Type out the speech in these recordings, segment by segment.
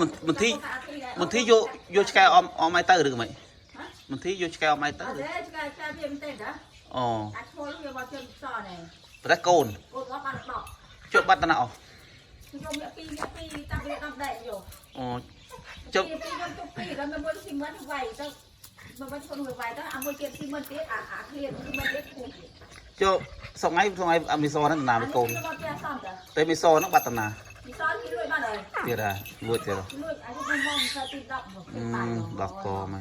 มันที่โยชแกออมไม้เตอร์หรือไม่มันที่โยชแกออมไม้เตอร์อ๋อแต่โกนจบบัตรนะอ๋ออ๋อจบจบสองไงมีซอนั่นนาไปโกนแต่มีซอนักบัตรนาเดี๋ยวได้รวยเดี๋ยวดอกโตไหม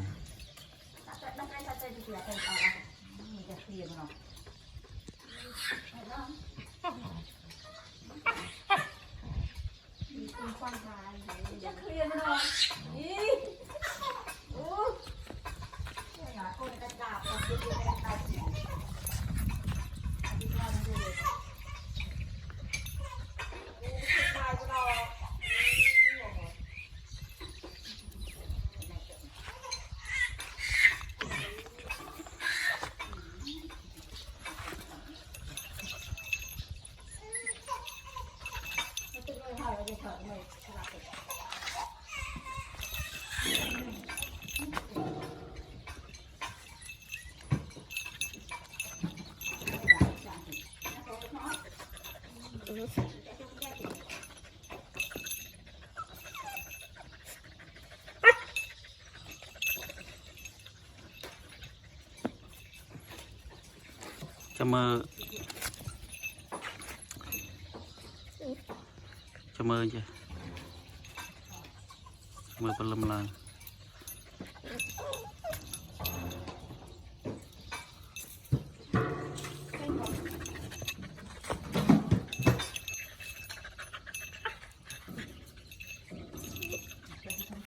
จะมือจะมือปลาลำลาง